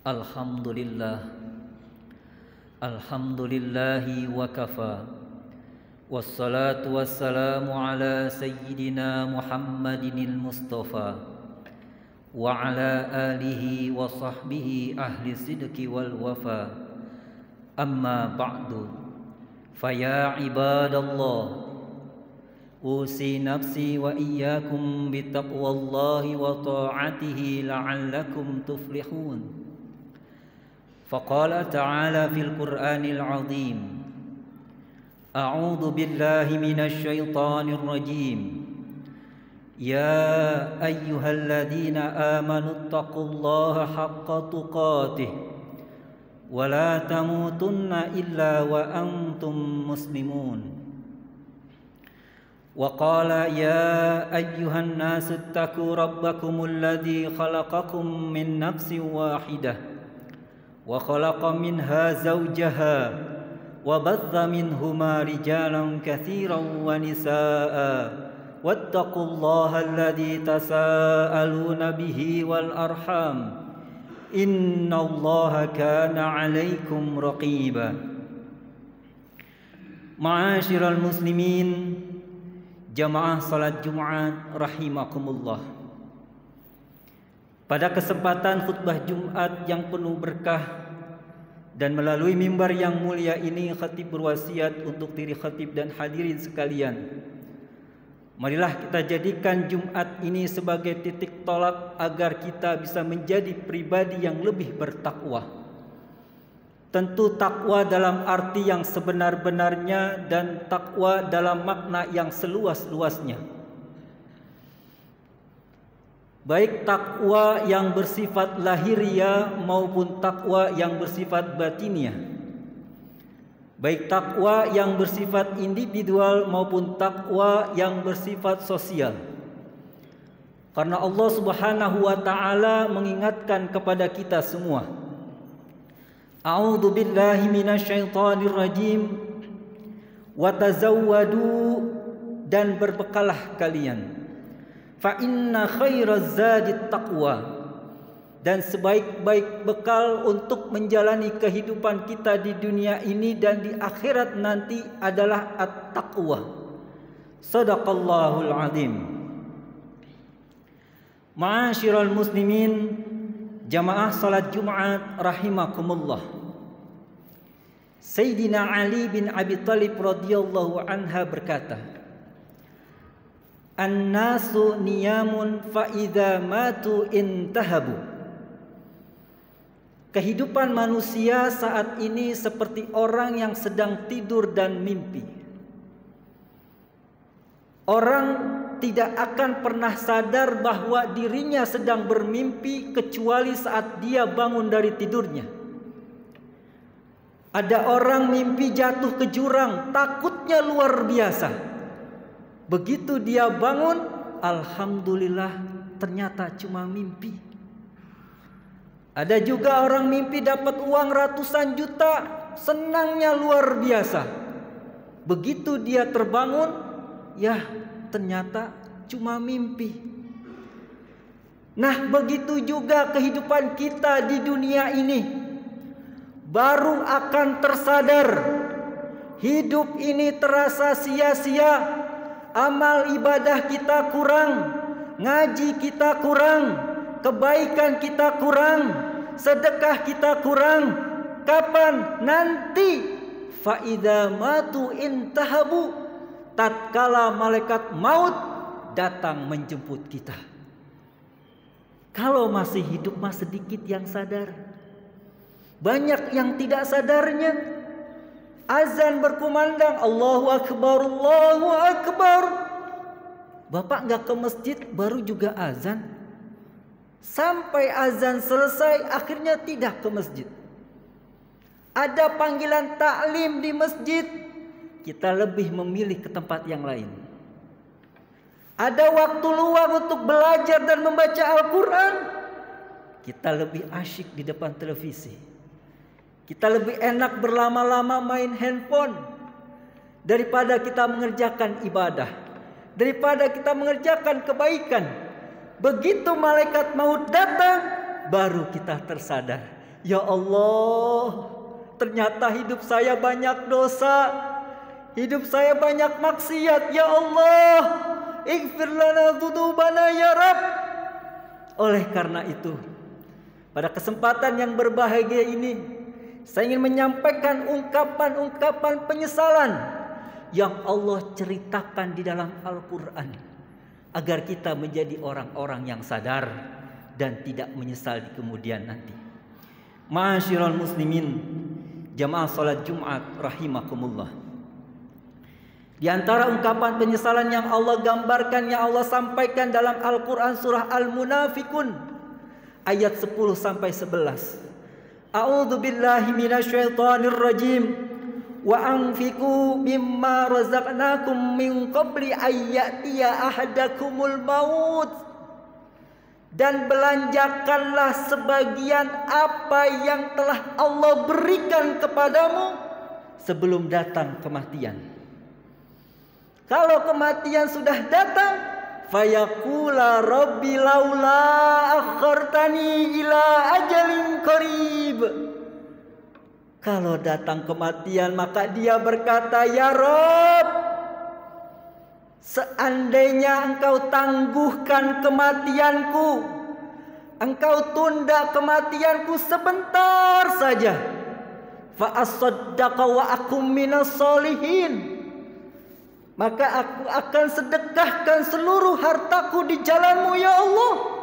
Alhamdulillah, alhamdulillahi wa kafa. Wassalatu wassalamu ala sayyidina Muhammadinil Mustafa wa ala alihi wa sahbihi ahli sidqi wal wafa. Amma ba'du, faya ibadallah, usi nafsi wa iyyakum bitaqwallahi wa ta'atihi la'allakum tuflihun. فقال تعالى في القرآن العظيم: أعوذ بالله من الشيطان الرجيم يا أيها الذين آمنوا اتقوا الله حق تقاته ولا تموتن إلا وأنتم مسلمون. وقال يا أيها الناس اتقوا ربكم الذي خلقكم من نفس واحدة وخلق منها زوجها وبث منهما رجالا كثيرا ونساء واتقوا الله الذي تساءلون به والأرحام إن الله كان عليكم رقيبا. Ma'asyiral muslimin, jamaah salat Jumat rahimakumullah. Pada kesempatan khutbah Jumat yang penuh berkah dan melalui mimbar yang mulia ini, khatib berwasiat untuk diri khatib dan hadirin sekalian, marilah kita jadikan Jumat ini sebagai titik tolak agar kita bisa menjadi pribadi yang lebih bertakwa. Tentu takwa dalam arti yang sebenar-benarnya dan takwa dalam makna yang seluas-luasnya. Baik takwa yang bersifat lahiriah maupun takwa yang bersifat batiniah. Baik takwa yang bersifat individual maupun takwa yang bersifat sosial. Karena Allah Subhanahu wa taala mengingatkan kepada kita semua. A'udzu billahi minasyaitonir rajim. Wa tazawwadu, dan berbekalah kalian. Fa inna khairaz zadit taqwa, dan sebaik-baik bekal untuk menjalani kehidupan kita di dunia ini dan di akhirat nanti adalah at-taqwa. Shadaqallahul azim. Ma'asyiral muslimin, jamaah salat Jumat rahimakumullah. Sayyidina Ali bin Abi Thalib radhiyallahu anha berkata, An-nasu niyamun fa idza matu intahabu. Kehidupan manusia saat ini seperti orang yang sedang tidur dan mimpi. Orang tidak akan pernah sadar bahwa dirinya sedang bermimpi kecuali saat dia bangun dari tidurnya. Ada orang mimpi jatuh ke jurang, takutnya luar biasa. Begitu dia bangun, alhamdulillah ternyata cuma mimpi. Ada juga orang mimpi dapat uang ratusan juta, senangnya luar biasa. Begitu dia terbangun, ya ternyata cuma mimpi. Nah, begitu juga kehidupan kita di dunia ini. Baru akan tersadar hidup ini terasa sia-sia. Amal ibadah kita kurang, ngaji kita kurang, kebaikan kita kurang, sedekah kita kurang. Kapan? Nanti. Fa idza matu intahabu, tatkala malaikat maut datang menjemput kita. Kalau masih hidup mah sedikit yang sadar, banyak yang tidak sadarnya. Azan berkumandang, Allahu Akbar, Allahu Akbar. Bapak nggak ke masjid, baru juga azan. Sampai azan selesai, akhirnya tidak ke masjid. Ada panggilan taklim di masjid, kita lebih memilih ke tempat yang lain. Ada waktu luang untuk belajar dan membaca Al-Quran, kita lebih asyik di depan televisi. Kita lebih enak berlama-lama main handphone daripada kita mengerjakan ibadah, daripada kita mengerjakan kebaikan. Begitu malaikat maut datang, baru kita tersadar. Ya Allah, ternyata hidup saya banyak dosa, hidup saya banyak maksiat. Ya Allah, ighfir lana dzunubana ya Rabb. Oleh karena itu, pada kesempatan yang berbahagia ini, saya ingin menyampaikan ungkapan-ungkapan penyesalan yang Allah ceritakan di dalam Al-Quran, agar kita menjadi orang-orang yang sadar dan tidak menyesal di kemudian nanti. Ma'asyiral muslimin, jamaah salat Jumat rahimakumullah. Di antara ungkapan penyesalan yang Allah gambarkan, yang Allah sampaikan dalam Al-Quran surah Al-Munafikun ayat 10 sampai 11. A'udzu billahi minasyaitonir rajim. Wa anfiqu mimma razaqnakum min qabli ayyatiya ahadakumul maut. Dan belanjakanlah sebagian apa yang telah Allah berikan kepadamu sebelum datang kematian. Kalau kematian sudah datang, fayaqula rabbi laula akhartani ila ajalin qarib. Kalau datang kematian, maka dia berkata, ya Rabb, seandainya engkau tangguhkan kematianku, engkau tunda kematianku sebentar saja, fa asaddaqa wa akum minas solihin, maka aku akan sedekahkan seluruh hartaku di jalanmu ya Allah.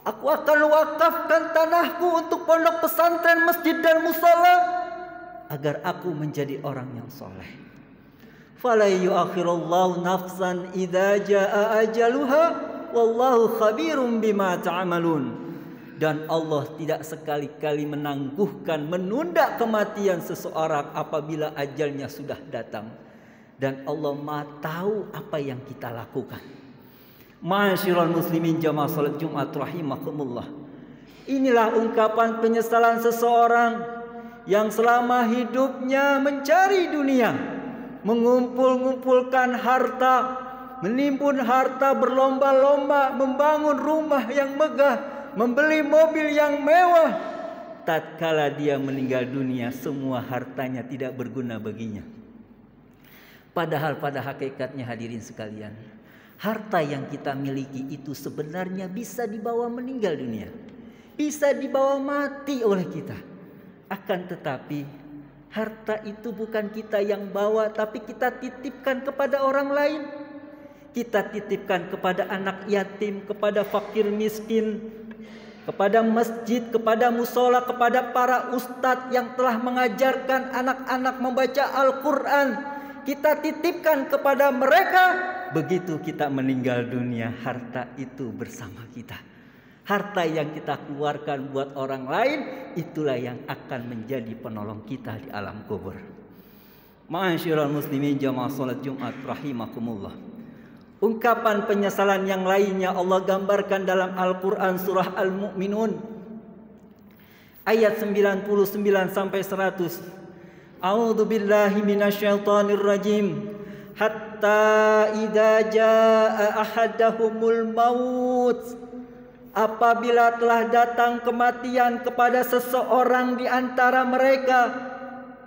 Aku akan wakafkan tanahku untuk pondok pesantren, masjid dan musala, agar aku menjadi orang yang soleh. Fala yu'akhirullahu nafsan idza jaa ajaluha wallahu khabirum bima ta'malun. Dan Allah tidak sekali-kali menangguhkan, menunda kematian seseorang apabila ajalnya sudah datang. Dan Allah Maha tahu apa yang kita lakukan. Ma'asyiral muslimin jamaah salat Jumat rahimakumullah. Inilah ungkapan penyesalan seseorang yang selama hidupnya mencari dunia, mengumpul-ngumpulkan harta, menimbun harta berlomba-lomba, membangun rumah yang megah, membeli mobil yang mewah. Tatkala dia meninggal dunia, semua hartanya tidak berguna baginya. Padahal pada hakikatnya hadirin sekalian, harta yang kita miliki itu sebenarnya bisa dibawa meninggal dunia, bisa dibawa mati oleh kita. Akan tetapi harta itu bukan kita yang bawa, tapi kita titipkan kepada orang lain. Kita titipkan kepada anak yatim, kepada fakir miskin, kepada masjid, kepada musola, kepada para ustadz yang telah mengajarkan anak-anak membaca Al-Quran. Kita titipkan kepada mereka. Begitu kita meninggal dunia, harta itu bersama kita. Harta yang kita keluarkan buat orang lain, itulah yang akan menjadi penolong kita di alam kubur. Ma'asyiral muslimin jamaah salat Jumat rahimakumullah. Ungkapan penyesalan yang lainnya Allah gambarkan dalam Al-Quran surah Al-Mu'minun ayat 99 sampai 100. A'udzu billahi minasyaitonir rajim. Hatta idza jaa ahadahumul maut, apabila telah datang kematian kepada seseorang di antara mereka,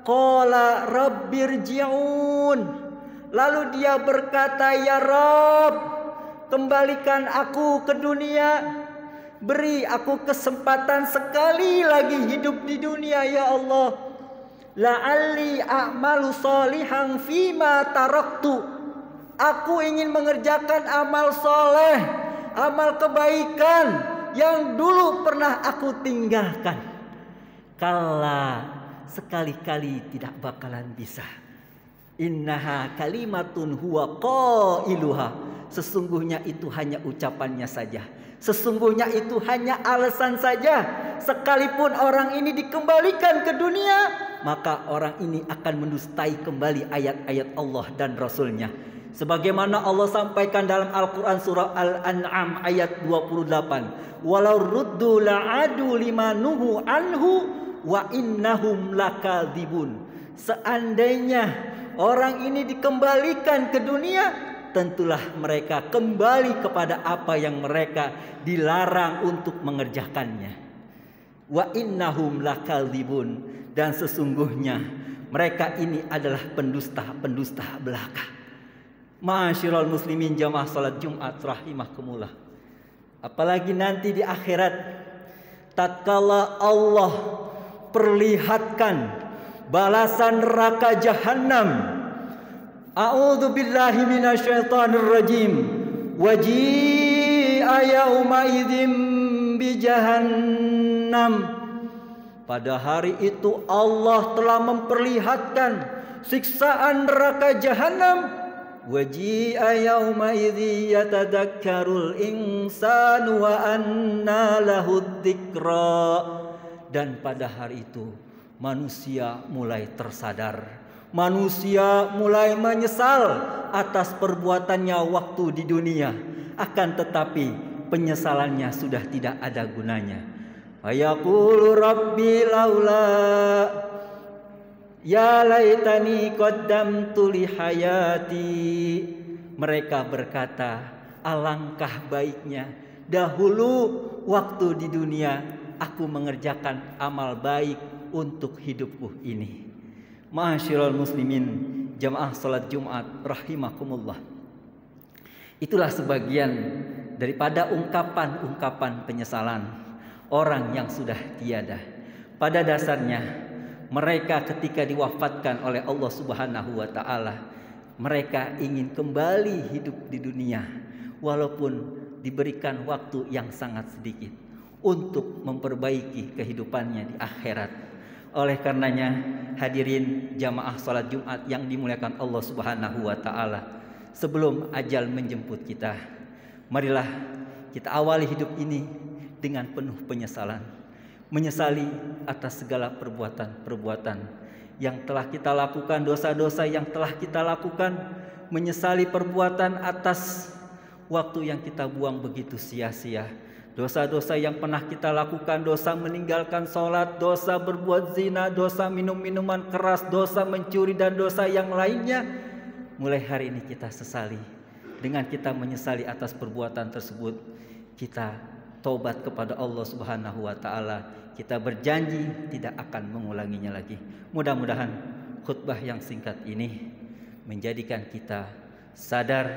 qala rabbirji'un, lalu dia berkata, ya Rabb, kembalikan aku ke dunia, beri aku kesempatan sekali lagi hidup di dunia ya Allah. La'alli a'malu sholihan fima taraktu, aku ingin mengerjakan amal soleh, amal kebaikan yang dulu pernah aku tinggalkan. Kala, sekali-kali tidak bakalan bisa. Innaha kalimatun huwa qailuha, sesungguhnya itu hanya ucapannya saja, sesungguhnya itu hanya alasan saja. Sekalipun orang ini dikembalikan ke dunia, maka orang ini akan mendustai kembali ayat-ayat Allah dan Rasulnya. Sebagaimana Allah sampaikan dalam Al-Quran surah Al-An'am ayat 28. Walau ruddu la'adu limanuhu anhu wa innahum lakadzibun. Seandainya orang ini dikembalikan ke dunia, tentulah mereka kembali kepada apa yang mereka dilarang untuk mengerjakannya. wa innahum lakadzibun, dan sesungguhnya mereka ini adalah pendusta belaka. Ma'asyiral muslimin jamaah salat Jumat rahimakumullah. Apalagi nanti di akhirat, tatkala Allah perlihatkan balasan neraka jahanam. A'udzu billahi minasyaitonir rajim. Waji'a yauma idzim bi jahannam. Pada hari itu Allah telah memperlihatkan siksaan neraka jahanam. Waji'a yauma idzi yatadakkarul insanu wa anna lahud dzikra. Dan pada hari itu manusia mulai tersadar, manusia mulai menyesal atas perbuatannya waktu di dunia. Akan tetapi penyesalannya sudah tidak ada gunanya. Ayaqulu rabbi laula ya laitani qaddamtu li hayati. Mereka berkata, alangkah baiknya dahulu waktu di dunia aku mengerjakan amal baik untuk hidupku ini. Ma'asyiral muslimin jamaah salat Jumat rahimakumullah. Itulah sebagian daripada ungkapan-ungkapan penyesalan orang yang sudah tiada. Pada dasarnya mereka ketika diwafatkan oleh Allah Subhanahu wa taala, mereka ingin kembali hidup di dunia walaupun diberikan waktu yang sangat sedikit untuk memperbaiki kehidupannya di akhirat. Oleh karenanya, hadirin jamaah salat Jumat yang dimuliakan Allah Subhanahu wa taala, sebelum ajal menjemput kita, marilah kita awali hidup ini dengan penuh penyesalan. Menyesali atas segala perbuatan-perbuatan yang telah kita lakukan, dosa-dosa yang telah kita lakukan, menyesali perbuatan atas waktu yang kita buang begitu sia-sia, dosa-dosa yang pernah kita lakukan, dosa meninggalkan sholat, dosa berbuat zina, dosa minum minuman keras, dosa mencuri, dan dosa yang lainnya. Mulai hari ini kita sesali. Dengan kita menyesali atas perbuatan tersebut, kita taubat kepada Allah Subhanahu wa taala. Kita berjanji tidak akan mengulanginya lagi. Mudah-mudahan khutbah yang singkat ini menjadikan kita sadar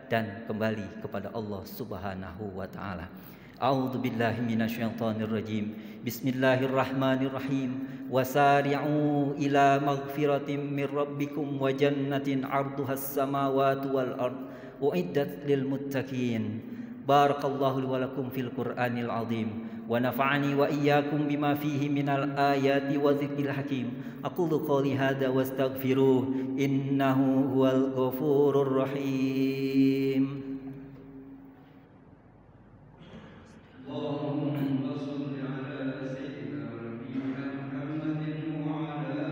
dan kembali kepada Allah Subhanahu wa taala. A'udzu billahi minasyaitonir rajim. Bismillahirrahmanirrahim. Wasari'u ila maghfiratin mir rabbikum wa jannatin 'arduhas samawati wal ard uiddat lil muttaqin. Barakallahu li wa lakum fil Qur'anil azim. Wa nafa'ani wa iyyakum bima fihi minal ayati wa dzikril hakim. Aqulu qouli hadza wastaghfiruh innahu huwal ghafurur rahim. Allahumma shalli ala sayyidina Muhammadin wa ala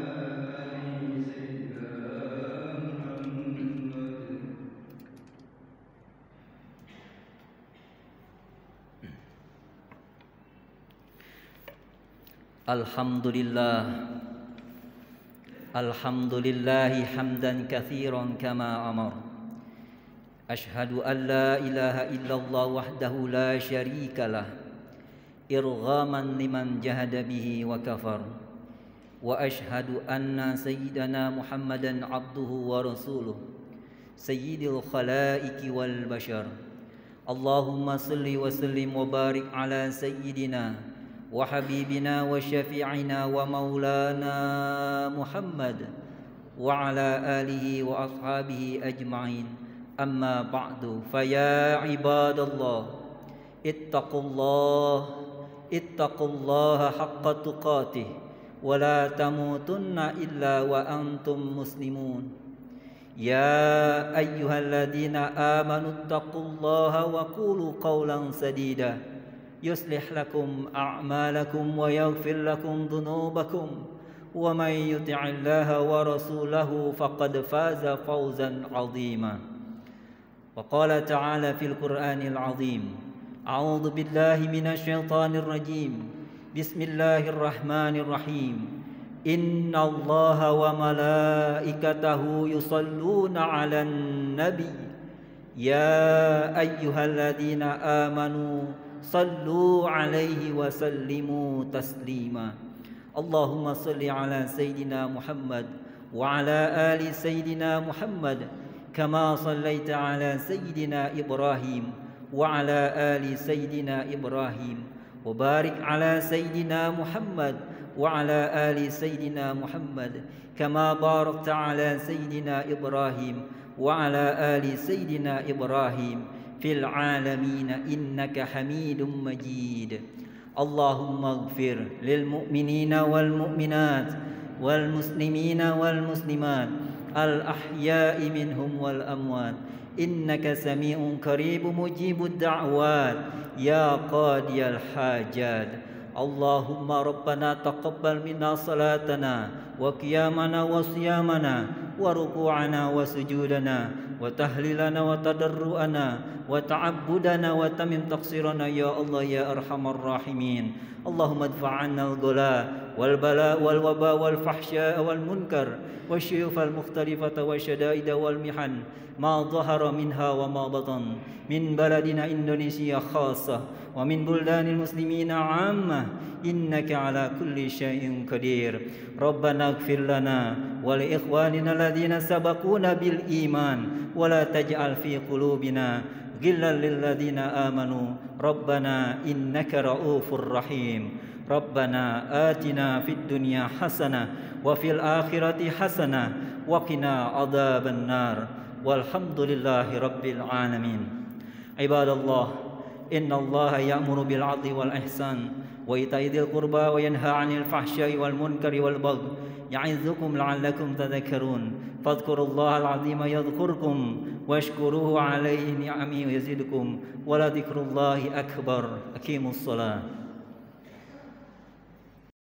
ali sayyidina Muhammad. Alhamdulillahi hamdan katsiran kama amar. Ashhadu an la ilaha illallah wahdahu la syarikalah irghaman liman jahada bihi wa kafar. Wa ashhadu anna sayyidana Muhammadan abduhu wa rasuluh sayyidil khalaiqi wal bashar. Allahumma salli wa sallim wa barik ala sayyidina wa habibina wa syafi'ina wa maulana Muhammad wa ala alihi wa ashabihi ajma'in. Amma ba'du, faya ibadallah ittaqullaha haqqa tuqatih wa la tamutunna illa wa antum muslimun. Ya ayyuhalladzina amanu ittaqullaha wa qulu qawlan sadida yuslih lakum a'malakum wa yaghfir lakum dhunubakum wa may yuti'illaha wa rasulahu faqad faza fawzan 'azima. Wa qala ta'ala fil Qur'anil 'azim. A'udzu billahi minasyaitonir rajim. Bismillahirrahmanirrahim. Innallaha wa malaikatahu yusalluna 'alan nabi. Ya ayyuhalladzina amanu صلوا عليه وسلموا تسليما. اللهم صل على سيدنا محمد وعلى آل سيدنا محمد كما صليت على سيدنا إبراهيم وعلى آل سيدنا إبراهيم، وبارك على سيدنا محمد وعلى آل سيدنا محمد كما باركت على سيدنا إبراهيم وعلى آل سيدنا إبراهيم في العالمين إنك حميد مجيد. اللهم اغفر للمؤمنين والمؤمنات والمسلمين والمسلمات الأحياء منهم والأموات إنك سميع قريب مجيب الدعوات يا قاضي الحاجات. اللهم ربنا تقبل منا صلاتنا وقيامنا وصيامنا وركوعنا وسجودنا وتهليلنا وتضرعنا وتعبدنا وتمم تقصيرنا يا الله يا أرحم الراحمين. اللهم ادفع عنا الغلاء والبلاء والوباء والفحشاء والمنكر والشيوخ المختلفة والشدائد والمحن ما ظهر منها وما بطن من بلدنا إندونيسيا خاصة ومن بلدان المسلمين عامة إنك على كل شيء قدير. ربنا اغفر لنا ولإخواننا الذين سبقونا بالإيمان ولا تجعل في قلوبنا غلا للذين آمنوا ربنا إنك رؤوف رحيم. ربنا آتنا في الدنيا حسنة وفي الآخرة حسنة وقنا عذاب النار والحمد لله رب العالمين. عباد الله، إن الله يأمر بالعدل والإحسان وإيتاء ذي القربى وينهى عن الفحشاء والمنكر والبغي يعظكم لعلكم تذكرون. فاذكروا الله العظيم يذكركم واشكروه عليه نعمه يزدكم ولذكر الله أكبر. أقيموا الصلاة.